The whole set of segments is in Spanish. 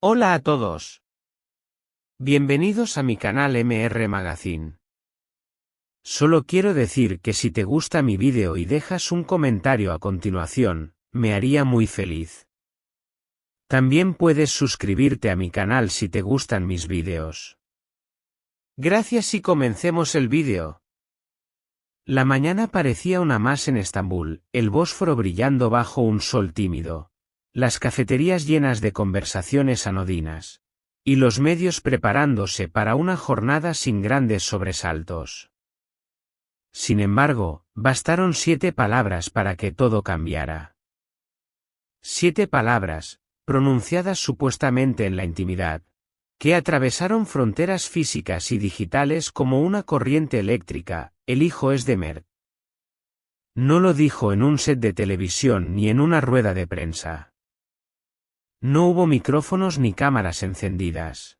Hola a todos. Bienvenidos a mi canal MR Magazine. Solo quiero decir que si te gusta mi vídeo y dejas un comentario a continuación, me haría muy feliz. También puedes suscribirte a mi canal si te gustan mis vídeos. Gracias y comencemos el vídeo. La mañana parecía una más en Estambul, el Bósforo brillando bajo un sol tímido, las cafeterías llenas de conversaciones anodinas, y los medios preparándose para una jornada sin grandes sobresaltos. Sin embargo, bastaron 7 palabras para que todo cambiara. 7 palabras, pronunciadas supuestamente en la intimidad, que atravesaron fronteras físicas y digitales como una corriente eléctrica. El hijo es de Mert. No lo dijo en un set de televisión ni en una rueda de prensa. No hubo micrófonos ni cámaras encendidas.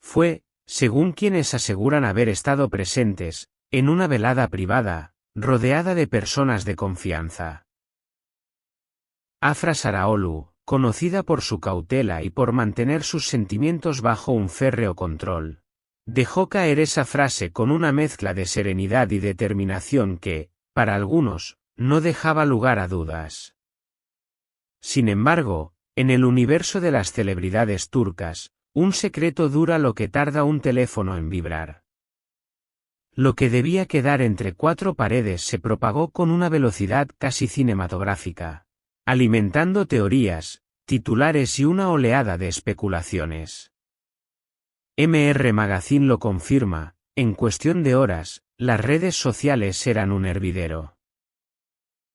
Fue, según quienes aseguran haber estado presentes, en una velada privada, rodeada de personas de confianza. Afra Saraolu, conocida por su cautela y por mantener sus sentimientos bajo un férreo control, dejó caer esa frase con una mezcla de serenidad y determinación que, para algunos, no dejaba lugar a dudas. Sin embargo, en el universo de las celebridades turcas, un secreto dura lo que tarda un teléfono en vibrar. Lo que debía quedar entre 4 paredes se propagó con una velocidad casi cinematográfica, alimentando teorías, titulares y una oleada de especulaciones. MR Magazine lo confirma, en cuestión de horas, las redes sociales eran un hervidero.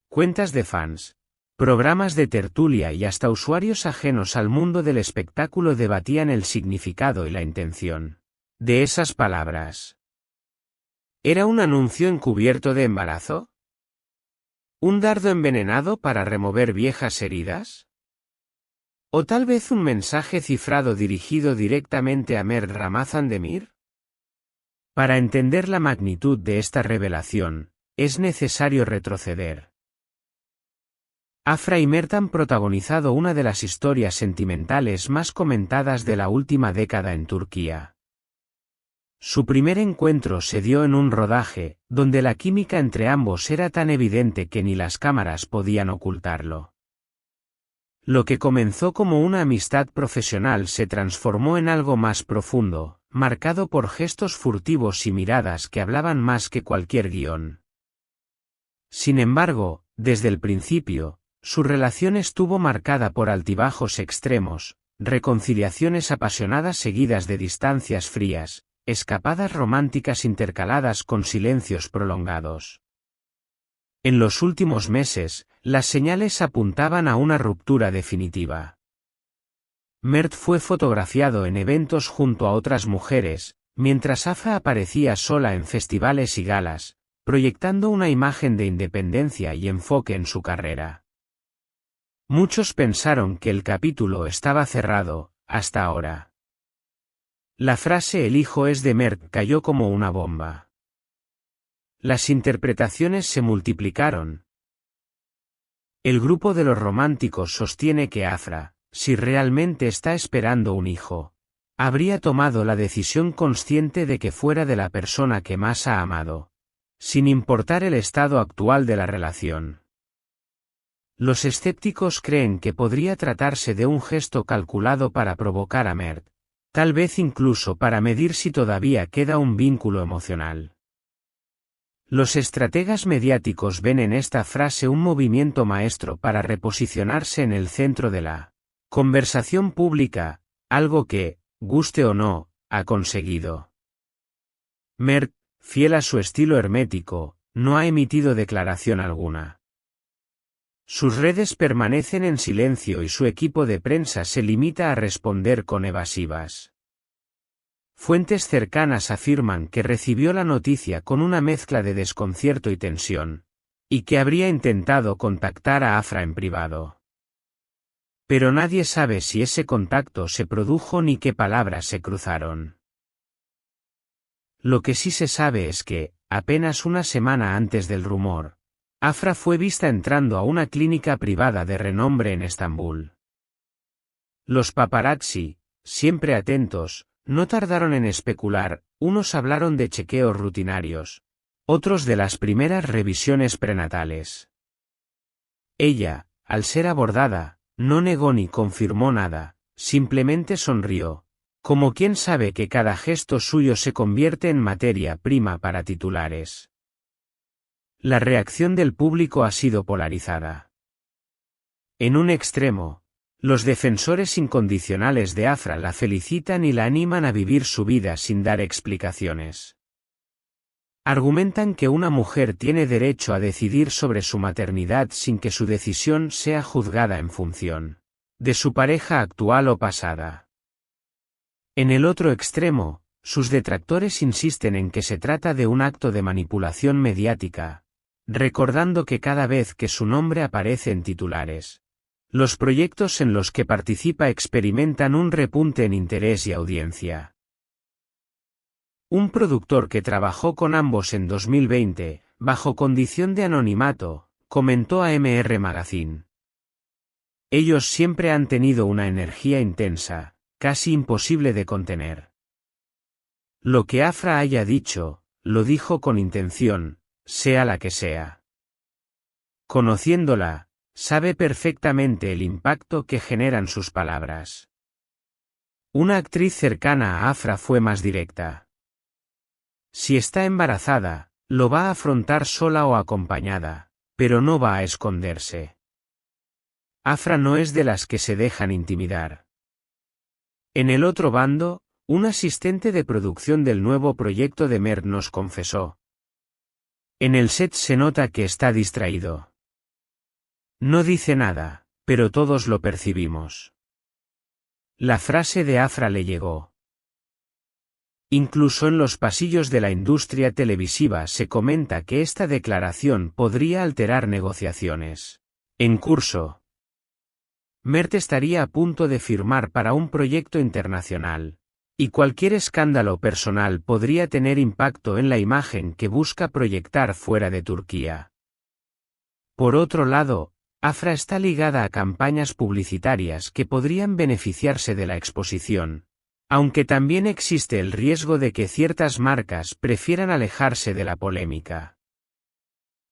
Cuentas de fans, programas de tertulia y hasta usuarios ajenos al mundo del espectáculo debatían el significado y la intención de esas palabras. ¿Era un anuncio encubierto de embarazo? ¿Un dardo envenenado para remover viejas heridas? ¿O tal vez un mensaje cifrado dirigido directamente a Mert Ramazan Demir? Para entender la magnitud de esta revelación, es necesario retroceder. Afra y Mert han protagonizado una de las historias sentimentales más comentadas de la última década en Turquía. Su primer encuentro se dio en un rodaje, donde la química entre ambos era tan evidente que ni las cámaras podían ocultarlo. Lo que comenzó como una amistad profesional se transformó en algo más profundo, marcado por gestos furtivos y miradas que hablaban más que cualquier guión. Sin embargo, desde el principio, su relación estuvo marcada por altibajos extremos, reconciliaciones apasionadas seguidas de distancias frías, escapadas románticas intercaladas con silencios prolongados. En los últimos meses, las señales apuntaban a una ruptura definitiva. Mert fue fotografiado en eventos junto a otras mujeres, mientras Afra aparecía sola en festivales y galas, proyectando una imagen de independencia y enfoque en su carrera. Muchos pensaron que el capítulo estaba cerrado, hasta ahora. La frase "el hijo es de Mert" cayó como una bomba. Las interpretaciones se multiplicaron. El grupo de los románticos sostiene que Afra, si realmente está esperando un hijo, habría tomado la decisión consciente de que fuera de la persona que más ha amado, sin importar el estado actual de la relación. Los escépticos creen que podría tratarse de un gesto calculado para provocar a Mert, tal vez incluso para medir si todavía queda un vínculo emocional. Los estrategas mediáticos ven en esta frase un movimiento maestro para reposicionarse en el centro de la conversación pública, algo que, guste o no, ha conseguido. Mert, fiel a su estilo hermético, no ha emitido declaración alguna. Sus redes permanecen en silencio y su equipo de prensa se limita a responder con evasivas. Fuentes cercanas afirman que recibió la noticia con una mezcla de desconcierto y tensión, y que habría intentado contactar a Afra en privado. Pero nadie sabe si ese contacto se produjo ni qué palabras se cruzaron. Lo que sí se sabe es que, apenas una semana antes del rumor, Afra fue vista entrando a una clínica privada de renombre en Estambul. Los paparazzi, siempre atentos, no tardaron en especular, unos hablaron de chequeos rutinarios, otros de las primeras revisiones prenatales. Ella, al ser abordada, no negó ni confirmó nada, simplemente sonrió, como quien sabe que cada gesto suyo se convierte en materia prima para titulares. La reacción del público ha sido polarizada. En un extremo, los defensores incondicionales de Afra la felicitan y la animan a vivir su vida sin dar explicaciones. Argumentan que una mujer tiene derecho a decidir sobre su maternidad sin que su decisión sea juzgada en función de su pareja actual o pasada. En el otro extremo, sus detractores insisten en que se trata de un acto de manipulación mediática, recordando que cada vez que su nombre aparece en titulares, los proyectos en los que participa experimentan un repunte en interés y audiencia. Un productor que trabajó con ambos en 2020, bajo condición de anonimato, comentó a MR Magazine. Ellos siempre han tenido una energía intensa, casi imposible de contener. Lo que Afra haya dicho, lo dijo con intención, sea la que sea. Conociéndola, sabe perfectamente el impacto que generan sus palabras. Una actriz cercana a Afra fue más directa. Si está embarazada, lo va a afrontar sola o acompañada, pero no va a esconderse. Afra no es de las que se dejan intimidar. En el otro bando, un asistente de producción del nuevo proyecto de Merck nos confesó. En el set se nota que está distraído. No dice nada, pero todos lo percibimos. La frase de Afra le llegó. Incluso en los pasillos de la industria televisiva se comenta que esta declaración podría alterar negociaciones en curso. Merck estaría a punto de firmar para un proyecto internacional, y cualquier escándalo personal podría tener impacto en la imagen que busca proyectar fuera de Turquía. Por otro lado, Afra está ligada a campañas publicitarias que podrían beneficiarse de la exposición, aunque también existe el riesgo de que ciertas marcas prefieran alejarse de la polémica.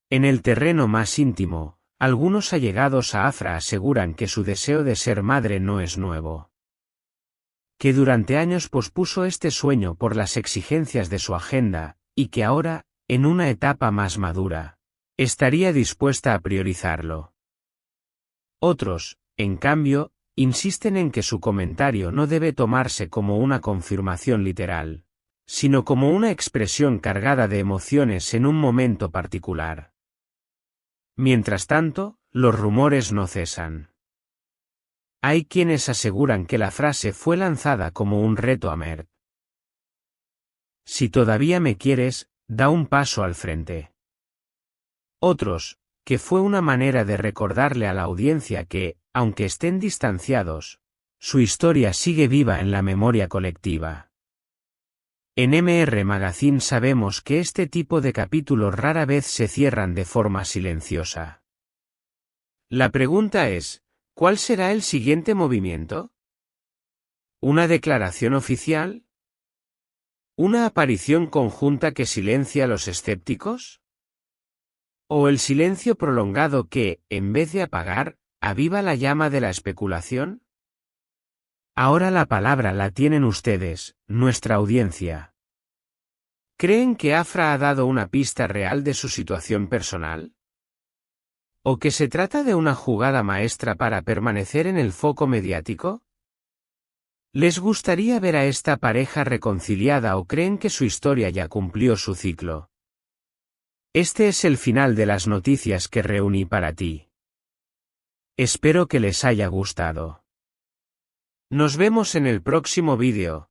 En el terreno más íntimo, algunos allegados a Afra aseguran que su deseo de ser madre no es nuevo. Que durante años pospuso este sueño por las exigencias de su agenda, y que ahora, en una etapa más madura, estaría dispuesta a priorizarlo. Otros, en cambio, insisten en que su comentario no debe tomarse como una confirmación literal, sino como una expresión cargada de emociones en un momento particular. Mientras tanto, los rumores no cesan. Hay quienes aseguran que la frase fue lanzada como un reto a Merck. Si todavía me quieres, da un paso al frente. Otros, que fue una manera de recordarle a la audiencia que, aunque estén distanciados, su historia sigue viva en la memoria colectiva. En MR Magazine sabemos que este tipo de capítulos rara vez se cierran de forma silenciosa. La pregunta es, ¿cuál será el siguiente movimiento? ¿Una declaración oficial? ¿Una aparición conjunta que silencia a los escépticos? ¿O el silencio prolongado que, en vez de apagar, aviva la llama de la especulación? Ahora la palabra la tienen ustedes, nuestra audiencia. ¿Creen que Afra ha dado una pista real de su situación personal? ¿O que se trata de una jugada maestra para permanecer en el foco mediático? ¿Les gustaría ver a esta pareja reconciliada o creen que su historia ya cumplió su ciclo? Este es el final de las noticias que reuní para ti. Espero que les haya gustado. Nos vemos en el próximo vídeo.